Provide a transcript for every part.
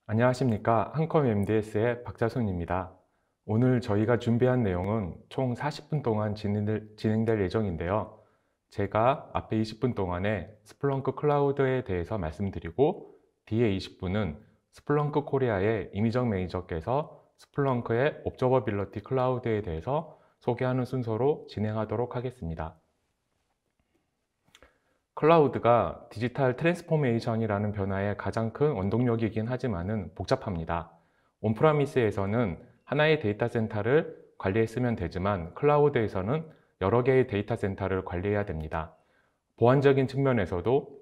안녕하십니까. 한컴 MDS의 박자순입니다. 오늘 저희가 준비한 내용은 총 40분 동안 진행될 예정인데요. 제가 앞에 20분 동안에 스플렁크 클라우드에 대해서 말씀드리고 뒤에 20분은 스플렁크 코리아의 이미정 매니저께서 스플렁크의 옵저버빌러티 클라우드에 대해서 소개하는 순서로 진행하도록 하겠습니다. 클라우드가 디지털 트랜스포메이션이라는 변화의 가장 큰 원동력이긴 하지만은 복잡합니다. 온프라미스에서는 하나의 데이터 센터를 관리했으면 되지만 클라우드에서는 여러 개의 데이터 센터를 관리해야 됩니다. 보안적인 측면에서도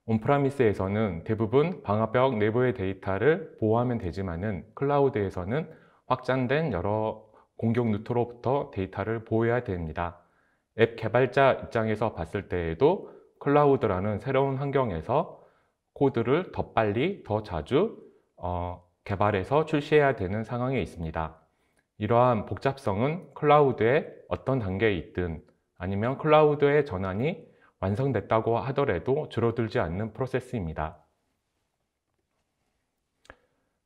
온프라미스에서는 대부분 방화벽 내부의 데이터를 보호하면 되지만은 클라우드에서는 확장된 여러 공격 루트로부터 데이터를 보호해야 됩니다. 앱 개발자 입장에서 봤을 때에도 클라우드라는 새로운 환경에서 코드를 더 빨리, 더 자주 개발해서 출시해야 되는 상황에 있습니다. 이러한 복잡성은 클라우드의 어떤 단계에 있든 아니면 클라우드의 전환이 완성됐다고 하더라도 줄어들지 않는 프로세스입니다.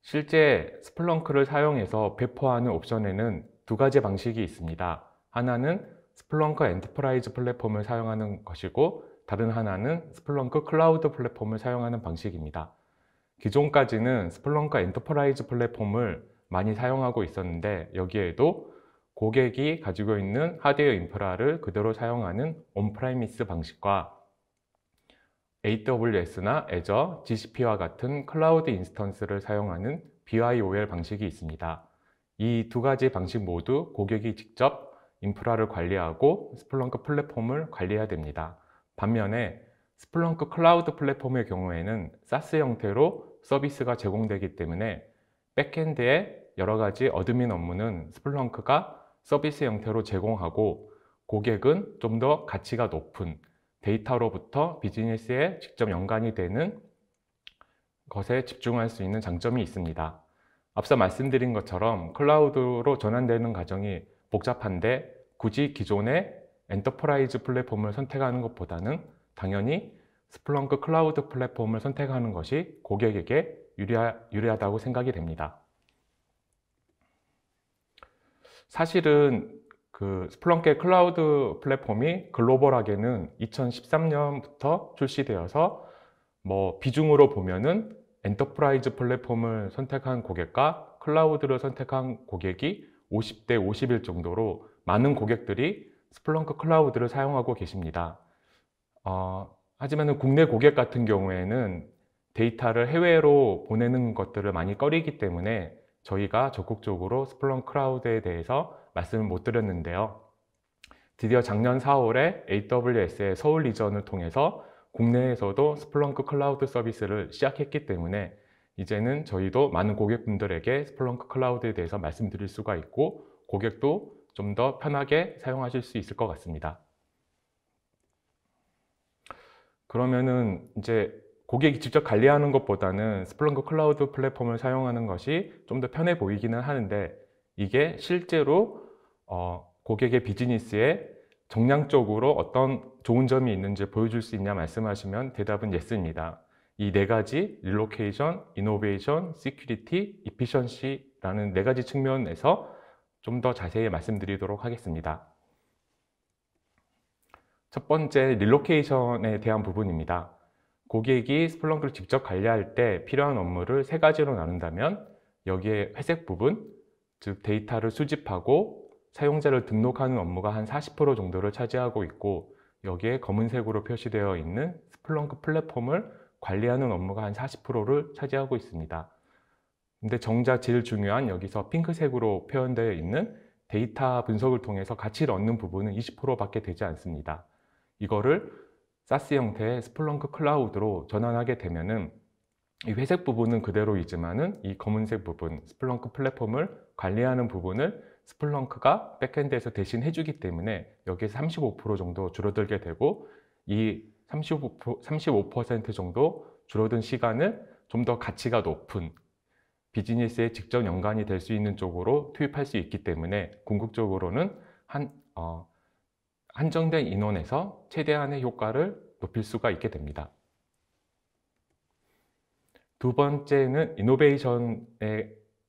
실제 스플렁크를 사용해서 배포하는 옵션에는 두 가지 방식이 있습니다. 하나는 스플렁크 엔터프라이즈 플랫폼을 사용하는 것이고 다른 하나는 스플렁크 클라우드 플랫폼을 사용하는 방식입니다. 기존까지는 스플렁크 엔터프라이즈 플랫폼을 많이 사용하고 있었는데 여기에도 고객이 가지고 있는 하드웨어 인프라를 그대로 사용하는 온프라미스 방식과 AWS나 Azure, GCP와 같은 클라우드 인스턴스를 사용하는 BYOL 방식이 있습니다. 이 두 가지 방식 모두 고객이 직접 인프라를 관리하고 스플렁크 플랫폼을 관리해야 됩니다. 반면에 스플렁크 클라우드 플랫폼의 경우에는 SaaS 형태로 서비스가 제공되기 때문에 백엔드의 여러 가지 어드민 업무는 스플렁크가 서비스 형태로 제공하고 고객은 좀 더 가치가 높은 데이터로부터 비즈니스에 직접 연관이 되는 것에 집중할 수 있는 장점이 있습니다. 앞서 말씀드린 것처럼 클라우드로 전환되는 과정이 복잡한데 굳이 기존의 엔터프라이즈 플랫폼을 선택하는 것보다는 당연히 스플렁크 클라우드 플랫폼을 선택하는 것이 고객에게 유리하다고 생각이 됩니다. 사실은 스플렁크의 클라우드 플랫폼이 글로벌하게는 2013년부터 출시되어서 비중으로 보면은 엔터프라이즈 플랫폼을 선택한 고객과 클라우드를 선택한 고객이 50대 50일 정도로 많은 고객들이 스플렁크 클라우드를 사용하고 계십니다. 하지만 국내 고객 같은 경우에는 데이터를 해외로 보내는 것들을 많이 꺼리기 때문에 저희가 적극적으로 스플렁크 클라우드에 대해서 말씀을 못 드렸는데요. 드디어 작년 4월에 AWS의 서울 리전을 통해서 국내에서도 스플렁크 클라우드 서비스를 시작했기 때문에 이제는 저희도 많은 고객분들에게 스플렁크 클라우드에 대해서 말씀드릴 수가 있고 고객도 좀 더 편하게 사용하실 수 있을 것 같습니다. 그러면은 이제 고객이 직접 관리하는 것보다는 스플렁크 클라우드 플랫폼을 사용하는 것이 좀 더 편해 보이기는 하는데 이게 실제로 고객의 비즈니스에 정량적으로 어떤 좋은 점이 있는지 보여줄 수 있냐 말씀하시면 대답은 예스입니다. 이 네 가지 릴로케이션, 이노베이션, 시큐리티, 이피션시라는 네 가지 측면에서 좀 더 자세히 말씀드리도록 하겠습니다. 첫 번째, 릴로케이션에 대한 부분입니다. 고객이 스플렁크를 직접 관리할 때 필요한 업무를 세 가지로 나눈다면 여기에 회색 부분, 즉 데이터를 수집하고 사용자를 등록하는 업무가 한 40% 정도를 차지하고 있고 여기에 검은색으로 표시되어 있는 스플렁크 플랫폼을 관리하는 업무가 한 40%를 차지하고 있습니다. 근데 정작 제일 중요한 여기서 핑크색으로 표현되어 있는 데이터 분석을 통해서 가치를 얻는 부분은 20%밖에 되지 않습니다. 이거를 SaaS 형태의 스플렁크 클라우드로 전환하게 되면은 이 회색 부분은 그대로이지만은 이 검은색 부분, 스플렁크 플랫폼을 관리하는 부분을 스플렁크가 백엔드에서 대신 해주기 때문에 여기에서 35% 정도 줄어들게 되고 이 35% 정도 줄어든 시간을 좀 더 가치가 높은 비즈니스에 직접 연관이 될 수 있는 쪽으로 투입할 수 있기 때문에 궁극적으로는 한정된 인원에서 최대한의 효과를 높일 수가 있게 됩니다. 두 번째는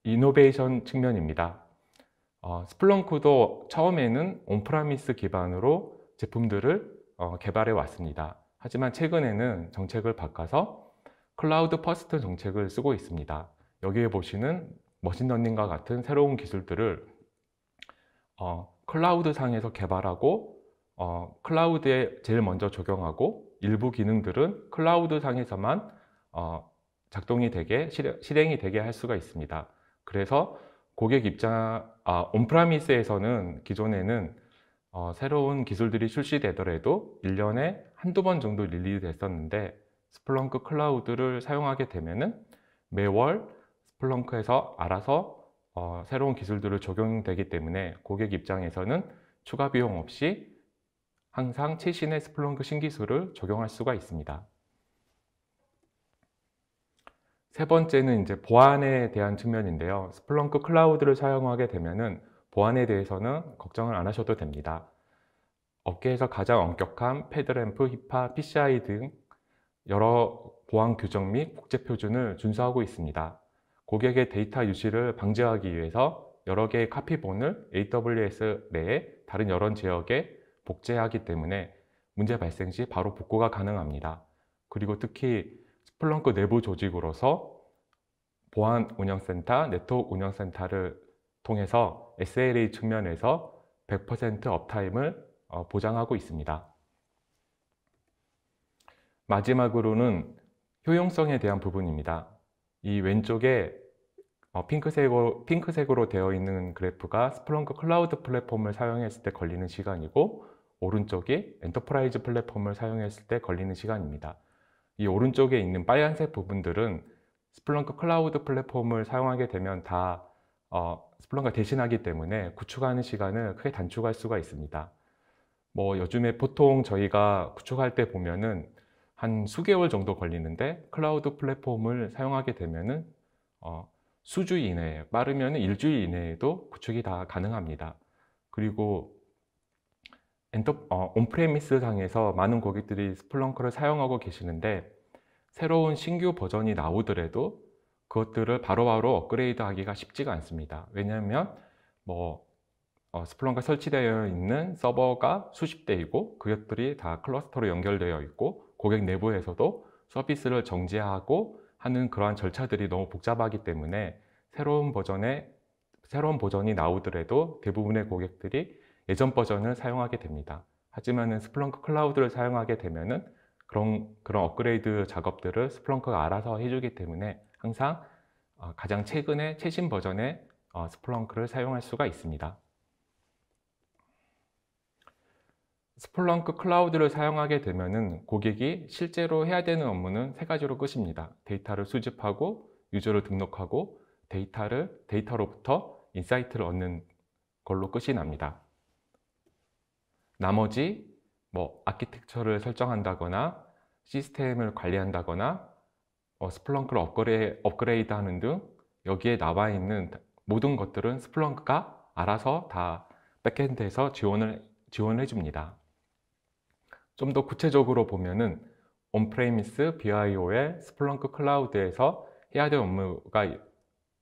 이노베이션 측면입니다. 스플렁크도 처음에는 온프라미스 기반으로 제품들을 개발해 왔습니다. 하지만 최근에는 정책을 바꿔서 클라우드 퍼스트 정책을 쓰고 있습니다. 여기에 보시는 머신러닝과 같은 새로운 기술들을 클라우드 상에서 개발하고 클라우드에 제일 먼저 적용하고 일부 기능들은 클라우드 상에서만 작동이 되게 실행이 되게 할 수가 있습니다. 그래서 고객 온프라미스에서는 기존에는 새로운 기술들이 출시되더라도 1년에 한두 번 정도 릴리즈 됐었는데 스플렁크 클라우드를 사용하게 되면은 매월 스플렁크에서 알아서 새로운 기술들을 적용되기 때문에 고객 입장에서는 추가 비용 없이 항상 최신의 스플렁크 신기술을 적용할 수가 있습니다. 세 번째는 이제 보안에 대한 측면인데요. 스플렁크 클라우드를 사용하게 되면은 보안에 대해서는 걱정을 안 하셔도 됩니다. 업계에서 가장 엄격한 패드램프, 히파, PCI 등 여러 보안 규정 및 국제 표준을 준수하고 있습니다. 고객의 데이터 유실을 방지하기 위해서 여러 개의 카피본을 AWS 내에 다른 여러 지역에 복제하기 때문에 문제 발생 시 바로 복구가 가능합니다. 그리고 특히 스플렁크 내부 조직으로서 보안 운영센터, 네트워크 운영센터를 통해서 SLA 측면에서 100% 업타임을 보장하고 있습니다. 마지막으로는 효용성에 대한 부분입니다. 이 왼쪽에 핑크색으로 되어 있는 그래프가 스플렁크 클라우드 플랫폼을 사용했을 때 걸리는 시간이고 오른쪽이 엔터프라이즈 플랫폼을 사용했을 때 걸리는 시간입니다. 이 오른쪽에 있는 빨간색 부분들은 스플렁크 클라우드 플랫폼을 사용하게 되면 다 스플렁크가 대신하기 때문에 구축하는 시간을 크게 단축할 수가 있습니다. 요즘에 보통 저희가 구축할 때 보면은 한 수개월 정도 걸리는데 클라우드 플랫폼을 사용하게 되면은 수주 이내에, 빠르면 일주일 이내에도 구축이 다 가능합니다. 그리고 온프레미스 상에서 많은 고객들이 스플렁크를 사용하고 계시는데 새로운 신규 버전이 나오더라도 그것들을 바로바로 업그레이드 하기가 쉽지가 않습니다. 왜냐하면 스플렁크가 설치되어 있는 서버가 수십 대이고 그것들이 다 클러스터로 연결되어 있고 고객 내부에서도 서비스를 정지하고 하는 그러한 절차들이 너무 복잡하기 때문에 새로운 버전이 나오더라도 대부분의 고객들이 예전 버전을 사용하게 됩니다. 하지만 스플렁크 클라우드를 사용하게 되면은 그런 업그레이드 작업들을 스플렁크가 알아서 해주기 때문에 항상 가장 최신 버전의 스플렁크를 사용할 수가 있습니다. 스플렁크 클라우드를 사용하게 되면은 고객이 실제로 해야 되는 업무는 세 가지로 끝입니다. 데이터를 수집하고 유저를 등록하고 데이터로부터 인사이트를 얻는 걸로 끝이 납니다. 나머지 아키텍처를 설정한다거나 시스템을 관리한다거나 스플렁크를 업그레이드 하는 등 여기에 나와 있는 모든 것들은 스플렁크가 알아서 다 백엔드에서 지원해 줍니다. 좀 더 구체적으로 보면은 온프레미스, BIOL, 스플렁크 클라우드에서 해야 될 업무가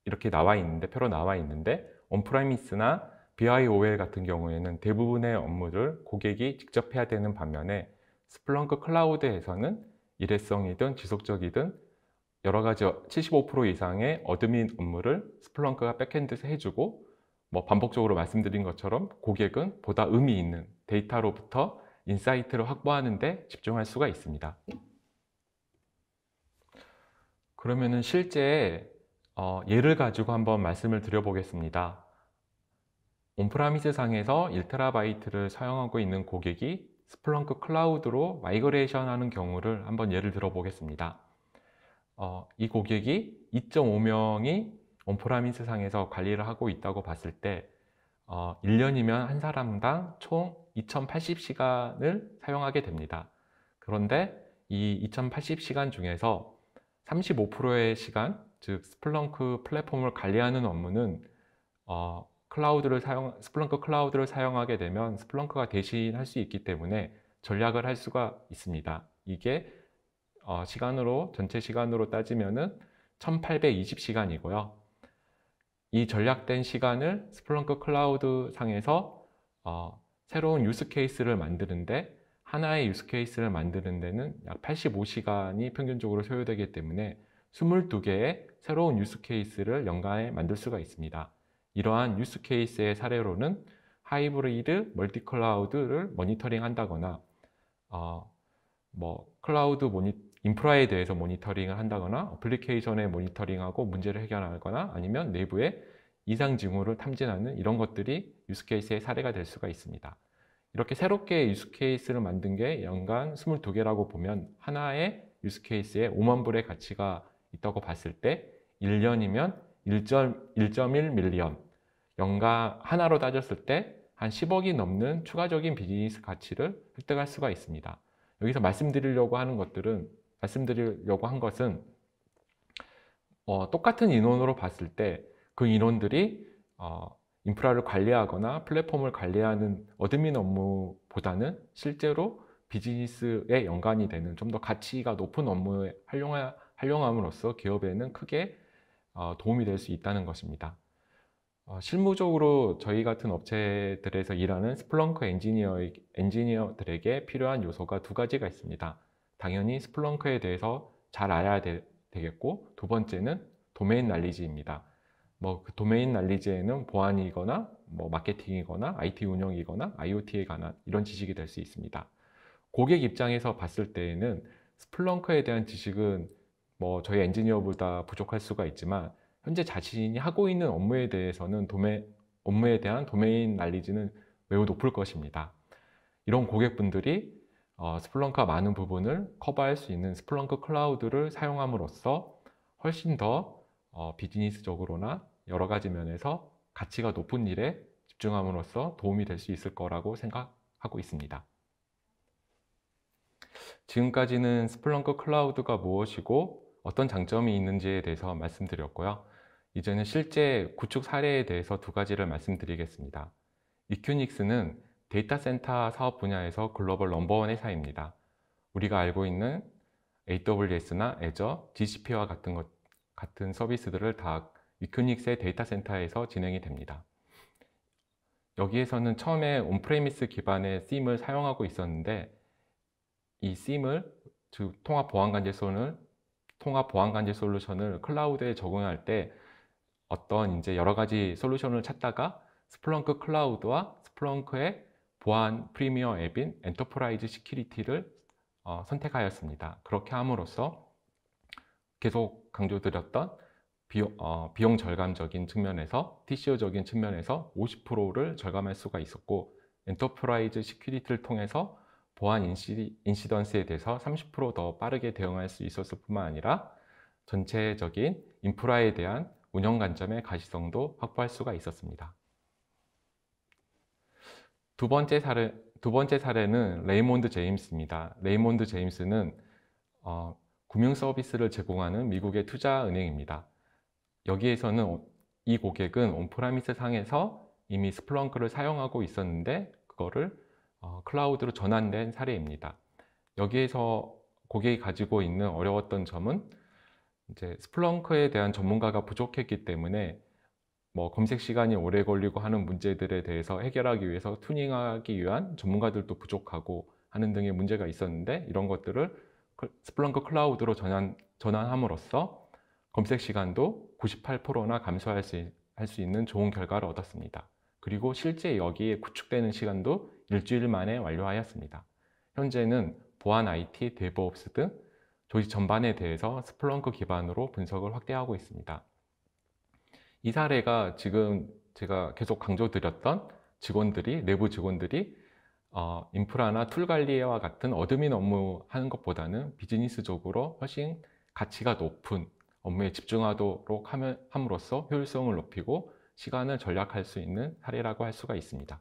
이렇게 표로 나와 있는데 온프레미스나 BIOL 같은 경우에는 대부분의 업무를 고객이 직접 해야 되는 반면에 스플렁크 클라우드에서는 일회성이든 지속적이든 여러 가지 75% 이상의 어드민 업무를 스플렁크가 백엔드에서 해주고 반복적으로 말씀드린 것처럼 고객은 보다 의미 있는 데이터로부터 인사이트를 확보하는 데 집중할 수가 있습니다. 그러면은 실제 예를 가지고 한번 말씀을 드려보겠습니다. 온프라미스 상에서 1TB를 사용하고 있는 고객이 스플렁크 클라우드로 마이그레이션 하는 경우를 한번 예를 들어 보겠습니다. 이 고객이 2.5명이 온프라미스 상에서 관리를 하고 있다고 봤을 때 1년이면 한 사람당 총 2080시간을 사용하게 됩니다. 그런데 이 2080시간 중에서 35%의 시간, 즉 스플렁크 플랫폼을 관리하는 업무는 스플렁크 클라우드를 사용하게 되면 스플렁크가 대신할 수 있기 때문에 전략을 할 수가 있습니다. 이게 전체 시간으로 따지면은 1820시간이고요. 이 전략된 시간을 스플렁크 클라우드 상에서 새로운 유스 케이스를 만드는데, 하나의 유스 케이스를 만드는 데는 약 85시간이 평균적으로 소요되기 때문에 22개의 새로운 유스 케이스를 연간에 만들 수가 있습니다. 이러한 유스 케이스의 사례로는 하이브리드 멀티 클라우드를 모니터링 한다거나 클라우드 인프라에 대해서 모니터링을 한다거나 어플리케이션에 모니터링하고 문제를 해결하거나 아니면 내부의 이상 징후를 탐지하는 이런 것들이 유스케이스의 사례가 될 수가 있습니다. 이렇게 새롭게 유스케이스를 만든 게 연간 22개라고 보면 하나의 유스케이스에 5만 불의 가치가 있다고 봤을 때 1년이면 1.1 밀리언, 연간 하나로 따졌을 때 한 10억이 넘는 추가적인 비즈니스 가치를 획득할 수가 있습니다. 여기서 말씀드리려고 한 것은 똑같은 인원으로 봤을 때 그 인원들이 인프라를 관리하거나 플랫폼을 관리하는 어드민 업무보다는 실제로 비즈니스에 연관이 되는 좀 더 가치가 높은 업무에 활용함으로써 기업에는 크게 도움이 될 수 있다는 것입니다. 실무적으로 저희 같은 업체들에서 일하는 스플렁크 엔지니어들에게 필요한 요소가 두 가지가 있습니다. 당연히 스플렁크에 대해서 잘 알아야 되겠고, 두 번째는 도메인 날리지입니다. 그 도메인 날리지에는 보안이거나 마케팅이거나 IT 운영이거나 IoT에 관한 이런 지식이 될 수 있습니다. 고객 입장에서 봤을 때에는 스플렁크에 대한 지식은 저희 엔지니어보다 부족할 수가 있지만, 현재 자신이 하고 있는 업무에 대해서는 업무에 대한 도메인 날리지는 매우 높을 것입니다. 이런 고객분들이 스플렁크가 많은 부분을 커버할 수 있는 스플렁크 클라우드를 사용함으로써 훨씬 더 비즈니스적으로나 여러 가지 면에서 가치가 높은 일에 집중함으로써 도움이 될 수 있을 거라고 생각하고 있습니다. 지금까지는 스플렁크 클라우드가 무엇이고 어떤 장점이 있는지에 대해서 말씀드렸고요. 이제는 실제 구축 사례에 대해서 두 가지를 말씀드리겠습니다. 이큐닉스는 데이터 센터 사업 분야에서 글로벌 넘버원 회사입니다. 우리가 알고 있는 AWS나 Azure, GCP와 같은 서비스들을 다 이큐닉스의 데이터 센터에서 진행이 됩니다. 여기에서는 처음에 온프레미스 기반의 SIEM을 사용하고 있었는데, 이 SIEM을, 즉 통합 보안 관제 솔루션을 클라우드에 적용할 때 여러 가지 솔루션을 찾다가 스플렁크 클라우드와 스플렁크의 보안 프리미어 앱인 엔터프라이즈 시큐리티를 선택하였습니다. 그렇게 함으로써 계속 강조드렸던 비용 절감적인 측면에서, TCO적인 측면에서 50%를 절감할 수가 있었고, 엔터프라이즈 시큐리티를 통해서 보안 인시던스에 대해서 30% 더 빠르게 대응할 수 있었을 뿐만 아니라 전체적인 인프라에 대한 운영 관점의 가시성도 확보할 수가 있었습니다. 두 번째 사례는 레이몬드 제임스입니다. 레이몬드 제임스는 금융 서비스를 제공하는 미국의 투자은행입니다. 여기에서는 이 고객은 온프라미스 상에서 이미 스플렁크를 사용하고 있었는데 그거를 클라우드로 전환된 사례입니다. 여기에서 고객이 가지고 있는 어려웠던 점은 스플렁크에 대한 전문가가 부족했기 때문에 검색 시간이 오래 걸리고 하는 문제들에 대해서 해결하기 위해서 튜닝하기 위한 전문가들도 부족하고 하는 등의 문제가 있었는데, 이런 것들을 스플렁크 클라우드로 전환함으로써 검색 시간도 98%나 감소할 수 있는 좋은 결과를 얻었습니다. 그리고 실제 여기에 구축되는 시간도 일주일 만에 완료하였습니다. 현재는 보안 IT, 데브옵스 등 조직 전반에 대해서 스플렁크 기반으로 분석을 확대하고 있습니다. 이 사례가 지금 제가 계속 강조드렸던 내부 직원들이 인프라나 툴 관리와 같은 어드민 업무 하는 것보다는 비즈니스적으로 훨씬 가치가 높은 업무에 집중하도록 함으로써 효율성을 높이고 시간을 절약할 수 있는 사례라고 할 수가 있습니다.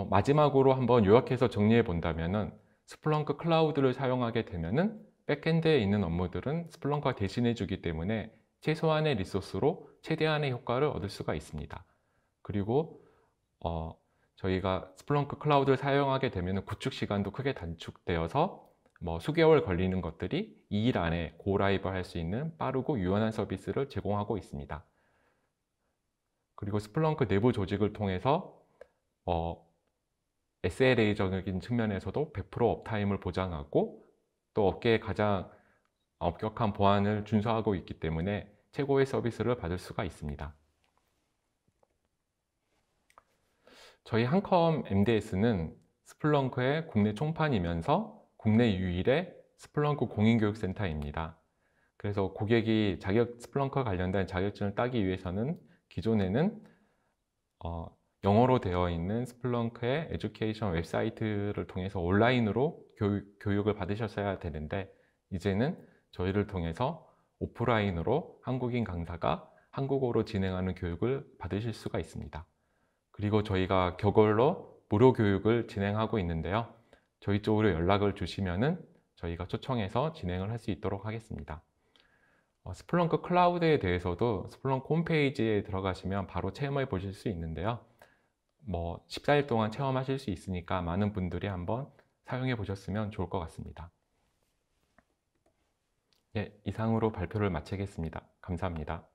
마지막으로 한번 요약해서 정리해 본다면은, 스플렁크 클라우드를 사용하게 되면은 백엔드에 있는 업무들은 스플렁크가 대신해 주기 때문에 최소한의 리소스로 최대한의 효과를 얻을 수가 있습니다. 그리고 저희가 스플렁크 클라우드를 사용하게 되면 구축 시간도 크게 단축되어서 수개월 걸리는 것들이 2일 안에 고 라이브 할 수 있는 빠르고 유연한 서비스를 제공하고 있습니다. 그리고 스플렁크 내부 조직을 통해서 SLA적인 측면에서도 100% 업타임을 보장하고 또 업계의 가장 엄격한 보안을 준수하고 있기 때문에 최고의 서비스를 받을 수가 있습니다. 저희 한컴 MDS는 스플렁크의 국내 총판이면서 국내 유일의 스플렁크 공인교육센터입니다. 그래서 고객이 스플렁크와 관련된 자격증을 따기 위해서는 기존에는 영어로 되어 있는 스플렁크의 에듀케이션 웹사이트를 통해서 온라인으로 교육을 받으셨어야 되는데 이제는 저희를 통해서 오프라인으로 한국인 강사가 한국어로 진행하는 교육을 받으실 수가 있습니다. 그리고 저희가 격월로 무료 교육을 진행하고 있는데요. 저희 쪽으로 연락을 주시면은 저희가 초청해서 진행을 할 수 있도록 하겠습니다. 스플렁크 클라우드에 대해서도 스플렁크 홈페이지에 들어가시면 바로 체험해 보실 수 있는데요. 14일 동안 체험하실 수 있으니까 많은 분들이 한번 사용해 보셨으면 좋을 것 같습니다. 예, 이상으로 발표를 마치겠습니다. 감사합니다.